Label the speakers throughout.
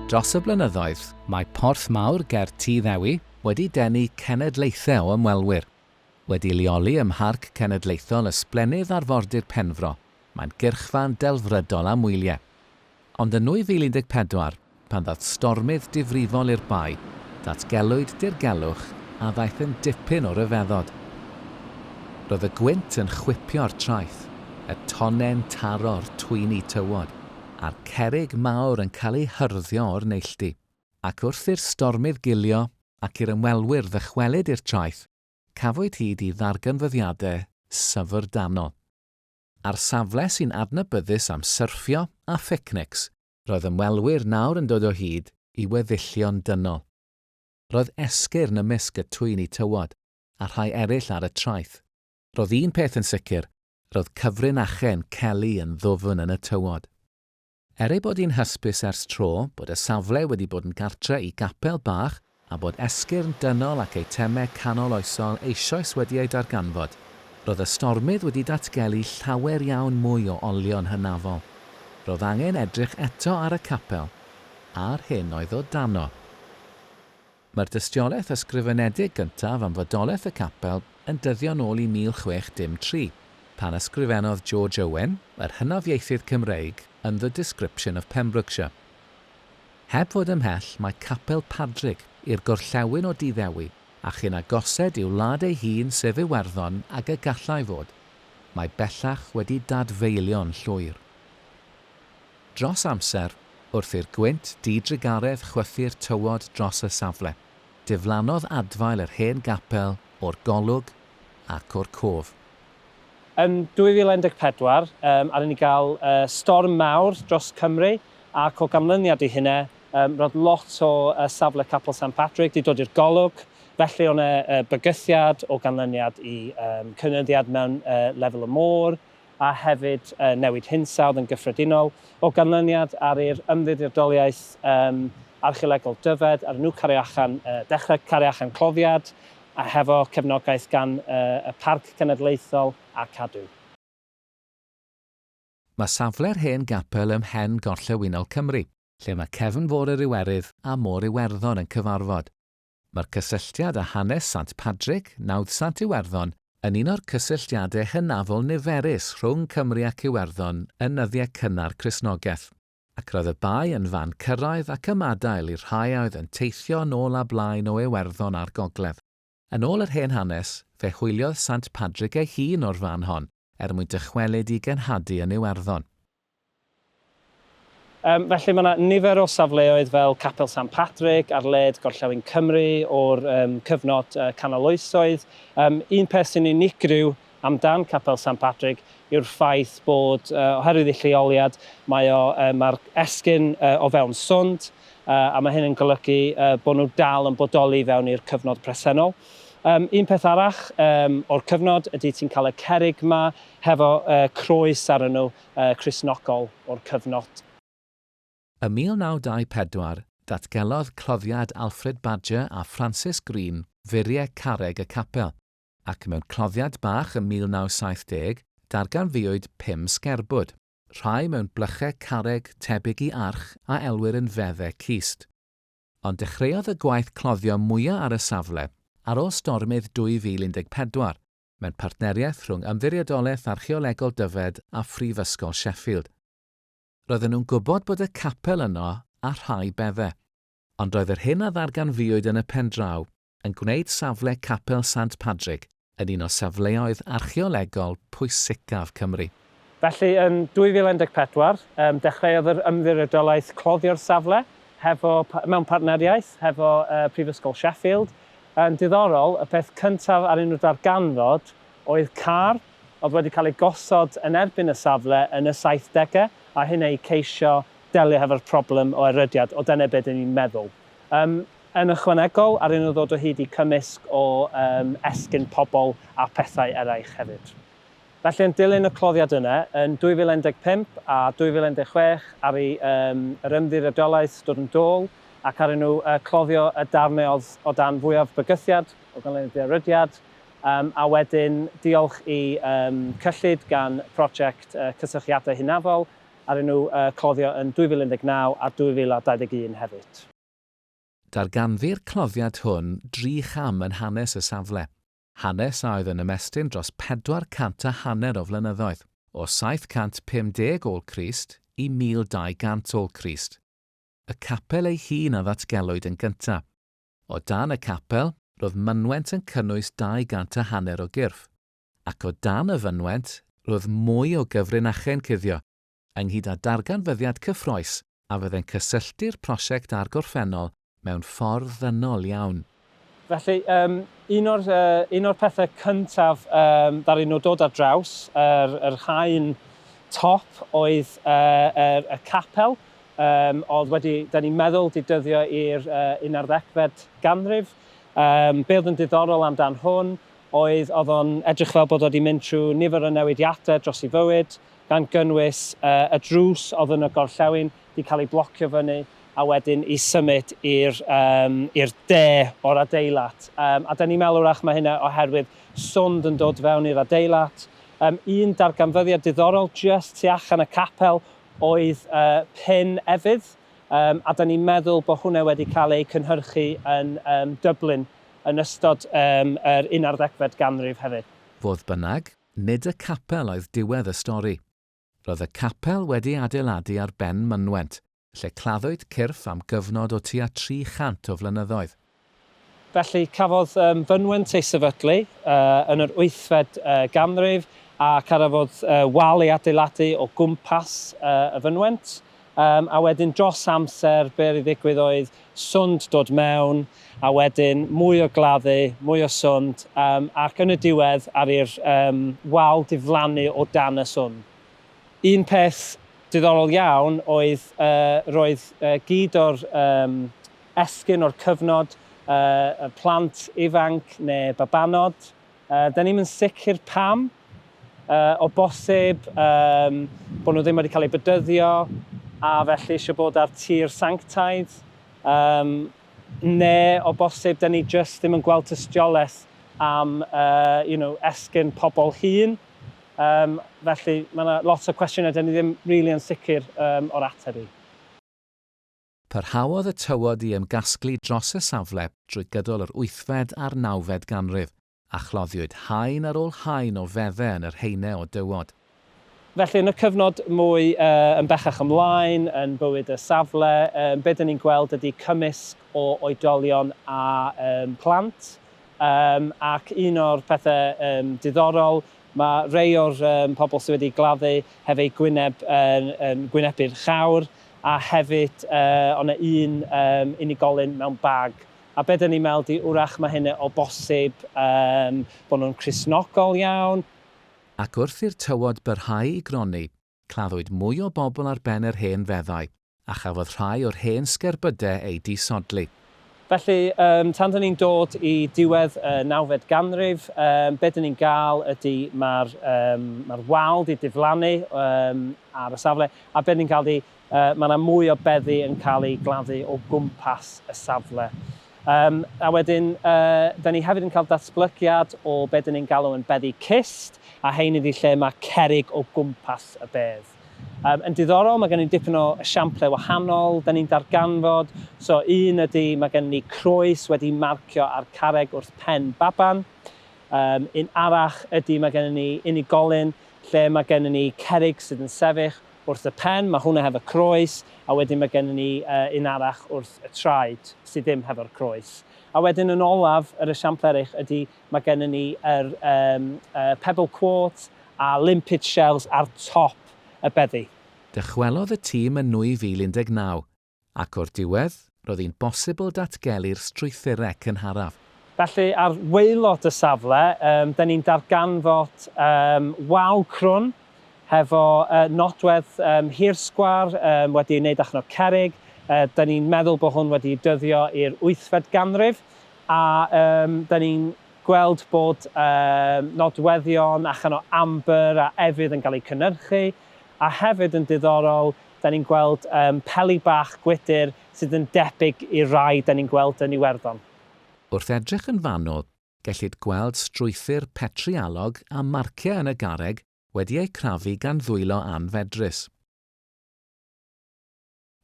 Speaker 1: Dros y blynyddoedd, mae porth mawr ger Tŷ Ddewi wedi denu cenedlaethau o ymwelwyr. Wedi leoli ym Mharc Cenedlaethol Ysblenydd Arfordir Penfro, mae'n gyrchfan delfrydol am wyliau. Ond yn 2014, pan ddaeth stormydd difrifol i'r bai, datgelwyd dirgelwch a ddaeth yn dipyn o ryfeddod. Roedd y gwynt yn chwipio'r traeth, y tonen taro'r twyni tywod, a'r cerrig mawr yn cael ei hyrddio o'r neilltu, ac wrth i'r stormydd gilio ac i'r ymwelwyr ddychwelyd i'r traeth, cafwyd hyd i ddarganfyddiadau syfrdanol. Ar safle sy'n adnabyddus am syrffio a picnics, roedd ymwelwyr nawr yn dod o hyd i weddillion dynol. Roedd esgyrn ymysg y twyni tywod, a rhai eraill ar y traeth. Roedd un peth yn sicr, roedd cyfrinachau yn celu yn ddwfn yn y tywod. Ei bod hi'n hysbys ers tro bod y safle wedi bod yn gartre i gapel bach a bod esgyrn dynol ac eitemau canol oesol eisoes wedi ei darganfod, roedd y stormydd wedi datgelu llawer iawn mwy o olion hynafol. Roedd angen edrych eto ar y capel, a'r hyn oedd o dano. Mae'r dystiolaeth ysgrifenedig gyntaf am fodolaeth y capel yn dyddio nôl i 1603, pan ysgrifennodd George Owen, yr hynafieithydd Cymreig, yn The Description of Pembrokeshire. Heb fod ymhell, mae capel Padrig i'r gorllewin o Dŷ Ddewi, a chyn agosed i'w wlad ei hun sef Iwerddon ac y gallai fod, mae bellach wedi dadfeilio'n llwyr. Dros amser, wrth i'r gwynt di-drigaredd chwythu'r tywod dros y safle, diflannodd adfail yr hen gapel o'r golwg ac o'r cof.
Speaker 2: Yn 2014, aron ni gael storm mawr dros Cymru, ac o ganlyniad i hynna, roedd lot o safle Capel St Patrick wedi dod i'r golwg, felly o'n bygythiad o ganlyniad i cynyddiad mewn lefel y môr, a hefyd newid hinsawdd yn gyffredinol, o ganlyniad ar i'r ymddiriedoliaeth archeolegol Dyfed, ar nhw dechrau cario allan cloddiad, a hefo cefnogaeth gan y Parc Cenedlaethol a Cadw.
Speaker 1: Mae safle'r hen gapel ym mhen gorllewinol Cymru, lle mae cefn Fôr yr Iwerydd a Môr Iwerddon yn cyfarfod. Mae'r cysylltiad â hanes Sant Padrig, nawdd Sant Iwerddon, yn un o'r cysylltiadau hynafol niferus rhwng Cymru ac Iwerddon yn nyddiau cynnar Cristnogaeth, ac roedd y bai yn fan cyrraedd ac ymadael i'r rhai oedd yn teithio nôl a blaen o Iwerddon a'r gogledd. Yn ôl yr hen hanes, fe hwyliodd Sant Padrig ei hun o'r fan hon, mwyn dychwelyd i genhadu yn Iwerddon.
Speaker 2: Felly mae yna nifer o safleoedd fel Capel St Patrick ar led Gorllewin Cymru o'r cyfnod canol oesoedd. Un peth sy'n unigryw amdan Capel St Patrick yw'r ffaith bod, oherwydd ei lleoliad, mae'r esgyrn o fewn sund, a mae hyn yn golygu bod nhw dal yn bodoli fewn i'r cyfnod presennol. Un peth arall o'r cyfnod ydy ti'n cael y cerrig yma hefo croes ar nhw Cristnogol o'r cyfnod.
Speaker 1: Ym 1924, datgelodd cloddiad Alfred Badger a Francis Green furiau carreg y capel, ac mewn cloddiad bach ym 1970, darganfuwyd 5 sgerbwd, rhai mewn blychau carreg tebyg i arch a elwyr yn feddau cist. Ond dechreuodd y gwaith cloddio mwyaf ar y safle ar ôl stormydd 2014 mewn partneriaeth rhwng Ymddiriedolaeth Archeolegol Dyfed a Phrifysgol Sheffield. Roedden nhw'n gwybod bod y capel yno a rhai beddau, ond roedd yr hyn a ddarganfuwyd yn y pen draw yn gwneud safle Capel St Padrig yn un o safleoedd archeolegol pwysicaf Cymru.
Speaker 2: Felly, yn 2014, dechreuodd yr ymddiriedolaeth cloddio'r safle mewn partneriaeth hefo Prifysgol Sheffield. Yn diddorol, y peth cyntaf ar unrhyw darganfod oedd car oedd wedi cael ei gosod yn erbyn y safle yn y 70au, a hynny i ceisio delio hefo'r problem o erydiad, o dyna beth ni'n meddwl. Yn ychwanegol, ar un o ddod o hyd i cymysg o esgyn pobl a pethau eraill hefyd. Felly, yn dilyn y cloddiad yna, yn 2015 a 2016, ar yr ymddiriedolaeth dod yn dôl, ac ar nhw cloddio y darnau o dan fwyaf bygythiad, o ganlyniad erydiad, a wedyn diolch i cyllid gan prosiect cysylltiadau hunafol, ar nhw cloddio yn 2019 a 2021 hefyd.
Speaker 1: Darganfu'r cloddiad hwn 3 cham yn hanes y safle. Hanes a oedd yn ymestyn dros 450 o flynyddoedd, o 750 ôl Crist i 1200 ôl Crist. Y capel ei hun a ddatgelwyd yn gyntaf. O dan y capel, roedd mynwent yn cynnwys 250 o gyrff, ac o dan y fynwent, roedd mwy o gyfrinachen cuddio, ynghyd â darganfyddiad cyffroes a fyddai'n cysylltu'r prosiect argorffennol mewn ffordd ddynol iawn.
Speaker 2: Felly, un o'r pethau cyntaf ddaru nhw dod ar draws, yr haen top oedd y capel, oedd da ni'n meddwl di dyddio i'r 19th ganrif. Be oedd yn diddorol amdan hwn oedd o'n edrych fel bod wedi mynd trwy nifer o newidiadau dros ei fywyd, gan gynnwys y drws oedd yn y gorllewin wedi cael ei blocio fyny, a wedyn i symud i'r de o'r adeilad. A da ni'n meddwl wrach mae hynna oherwydd swnd yn dod fewn i'r adeilad. Un darganfyddiad diddorol just tu allan y capel oedd pin efydd, a da ni'n meddwl bod hwnna wedi cael ei cynhyrchu yn Dublin yn ystod yr 19th ganrif hefyd.
Speaker 1: Fodd bynnag, nid y capel oedd diwedd y stori. Roedd y capel wedi adeiladu ar ben mynwent, lle claddwyd cyrff am gyfnod o tua 300 o flynyddoedd.
Speaker 2: Felly cafodd fynwent ei sefydlu yn yr 8th ganrif a carafodd wal ei adeiladu o gwmpas y fynwent. A wedyn dros amser, be i ddigwydd oedd swnd dod mewn, a wedyn mwy o gladdu, mwy o swnd, ac yn y diwedd ar i'r wal diflannu o dan y swnd. Un peth diddorol iawn oedd roedd gyd o'r esgyn o'r cyfnod, y plant ifanc neu babanod. Da ni'n sicr pam, o bosib bod nhw ddim wedi cael ei bedyddio, a felly eisiau bod ar tir sanctaidd, neu o bosib da ni just ddim yn gweld tystiolaeth am esgyn pobl hŷn. Felly mae yna lot o cwestiynau da ni ddim really yn sicr o'r ateb i.
Speaker 1: Parhaodd y tywod i ymgasglu dros y safle drwy gydol yr 8fed a'r 9fed ganrif, a chloddiwyd haen ar ôl haen o feddau yn yr haenau o dywod.
Speaker 2: Felly yn y cyfnod mwy yn bellach ymlaen, yn bywyd y safle, be dyn ni'n gweld ydy cymysg o oedolion a plant. Ac un o'r pethau diddorol, mae rhai o'r pobl sydd wedi gladdu hefyd gwynebu'r llawr, a hefyd o'na un unigolyn mewn bag. A be dyn ni'n meddwl di wrach mae hynny o bosib bod nhw'n Cristnogol iawn.
Speaker 1: Ac wrth i'r tywod byrhau i gronni, claddwyd mwy o bobl ar ben yr hen feddau, a chafodd rhai o'r hen sgerbydau ei disodli.
Speaker 2: Felly, tan dyn ni'n dod i diwedd 9fed ganrif, be dyn ni'n gael ydy mae'r wal di diflannu ar y safle, a be dyn ni'n cael mae yna mwy o beddi yn cael ei gladdu o gwmpas y safle. A wedyn, da ni hefyd yn cael datblygiad o be dyn ni'n galw yn beddi cyst, a hein ydi lle mae cerrig o gwmpas y bedd. Yn diddorol, mae gen i dipyn o esiamplau wahanol, da ni'n darganfod. So, un ydy, mae gen i croes wedi marcio ar carreg wrth pen baban. Un arall ydy, mae gen i unigolyn lle mae gen i cerrig sydd yn sefyll wrth y pen, mae hwnna hefo croes, a wedyn mae gen i un arall wrth y traed sydd ddim hefo'r croes. A wedyn yn olaf, yr esiamplau eraill ydy, mae gen i pebble quartz a limpid shells ar top y beddi.
Speaker 1: Dychwelodd y tîm yn 2019, ac o'r diwedd, roedd hi'n bosibl datgelu'r strwythurau cynharaf.
Speaker 2: Felly, ar waelod y safle, da ni'n darganfod wal crwn, hefo nodwedd hirsgwar wedi wneud allan o cerrig. Da ni'n meddwl bod hwn wedi dyddio i'r 8fed ganrif, a da ni'n gweld bod nodweddion allan o amber a efydd yn cael ei cynhyrchu, a hefyd yn diddorol, da ni'n gweld peli bach gwydr sydd yn debyg i'r rai da ni'n gweld yn Iwerddon.
Speaker 1: Wrth edrych yn fanwl, gellid gweld strwythur petrialog a marciau yn y garreg wedi eu crafu gan ddwylo anfedrus.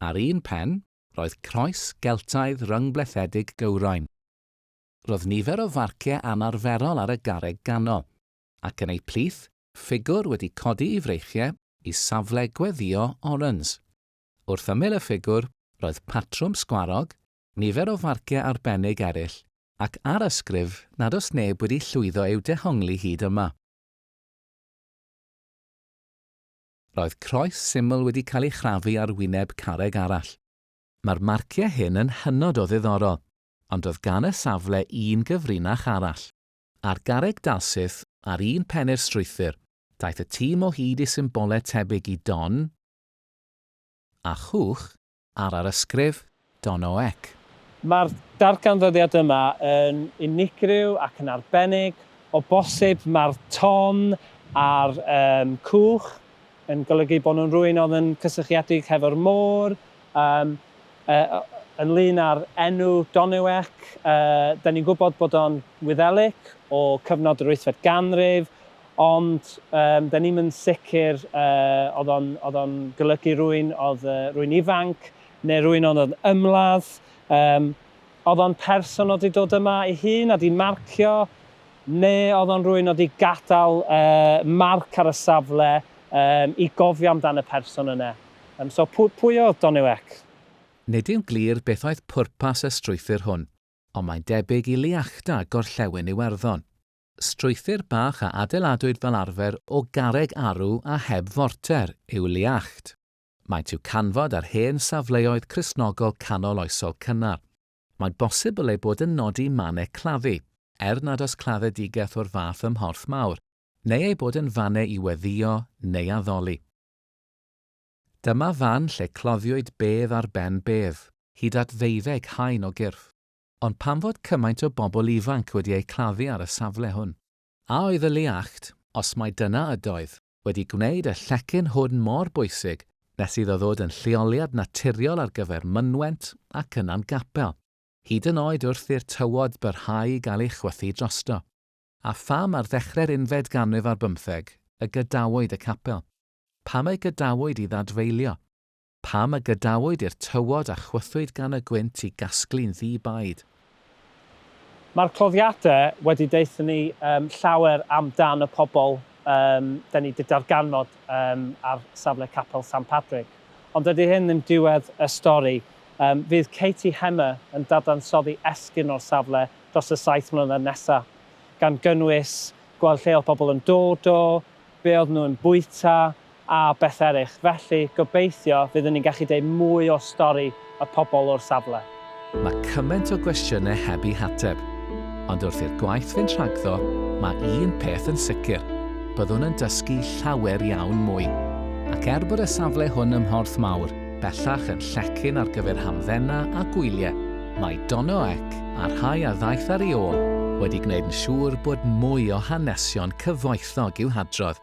Speaker 1: Ar un pen, roedd croes Geltaidd ryngblethiedig Gywrain. Roedd nifer o farciau anarferol ar y garreg ganol, ac yn ei plith, ffigwr wedi codi i freichiau i safle gweddio orans. Wrth ymyl y ffigwr, roedd patrwm sgwarog, nifer o farciau arbennig eraill, ac ar ysgrif nad oes neb wedi llwyddo i'w dehongli hyd yma. Roedd croes syml wedi cael ei chrafu ar wyneb carreg arall. Mae'r marciau hyn yn hynod o ddiddorol, ond oedd gan y safle un gyfrinach arall. Ar garreg dalsyth, ar un pennu'r strwythur, daeth y tîm o hyd i symbolau tebyg i don a chwch ar ysgrif Don o Ec.
Speaker 2: Mae'r darganfyddiad yma yn unigryw ac yn arbennig. O bosib mae'r ton a'r cwch yn golygu bod nhw'n rhywun oedd yn cysylltiedig hefo'r môr. Yn lun ar enw Donewec, da ni'n gwybod bod o'n Wyddelig o cyfnod yr 8fed ganrif, ond da ni'n mynd sicr oedd o'n golygu rhywun oedd rhywun ifanc, neu rhywun oedd yn ymladd. Oedd o'n person oedd wedi dod yma ei hun a di marcio, neu oedd o'n rhywun oedd wedi gadael marc ar y safle i gofio amdano y person yna. So pwy oedd Donewec?
Speaker 1: Nid yw'n glir beth oedd pwrpas y strwythur hwn, ond mae'n debyg i liachta gorllewin Iwerddon. Strwythur bach a adeiladwyd fel arfer o garreg arw a heb forter yw liacht. Maent i'w canfod ar hen safleoedd Cristnogol canol oesol cynnar. Mae'n bosibl ei bod yn nodi mannau claddu, nad oes claddedigaeth o'r fath ym Mhorth Mawr, neu ei bod yn fannau i weddio neu addoli. Dyma fan lle cloddiwyd bedd ar ben bedd, hyd at 12 haen o gyrff. Ond pam fod cymaint o bobl ifanc wedi ei claddu ar y safle hwn? A oedd y liacht, os mai dyna ydoedd, wedi gwneud y llecyn hwn mor bwysig nes iddo ddod yn lleoliad naturiol ar gyfer mynwent ac yna'n gapel, hyd yn oed wrth i'r tywod byrhau i gael ei chwythu drosto. A pham ar ddechrau'r 11 ganrif ar 15 y gydawyd y capel? Pam ei gydawyd i ddadfeilio? Pam y gydawyd i'r tywod a chwythwyd gan y gwynt i gasglu'n ddi-baid?
Speaker 2: Mae'r cloddiadau wedi deithio ni llawer amdan y pobl da ni wedi darganfod ar safle capel St Patrick. Ond dydy hyn ddim diwedd y stori. Fydd Katie Hemmer yn dadansoddi esgyn o'r safle dros y 7 mlynedd nesaf, gan gynnwys gweld lle oedd pobl yn dod o, be oedd nhw'n bwyta, a beth eraill. Felly, gobeithio fyddwn ni'n gallu deud mwy o stori y pobl o'r safle.
Speaker 1: Mae cymaint o gwestiynau heb eu hateb, ond wrth i'r gwaith fynd rhagddo, mae un peth yn sicr, byddwn yn dysgu llawer iawn mwy. Ac bod y safle hwn ym Mhorth Mawr, bellach yn llecyn ar gyfer hamddenna a gwyliau, mae Don o Ec a'r rhai a ddaeth ar ei ôl wedi gwneud yn siŵr bod mwy o hanesion cyfoethog i'w hadrodd.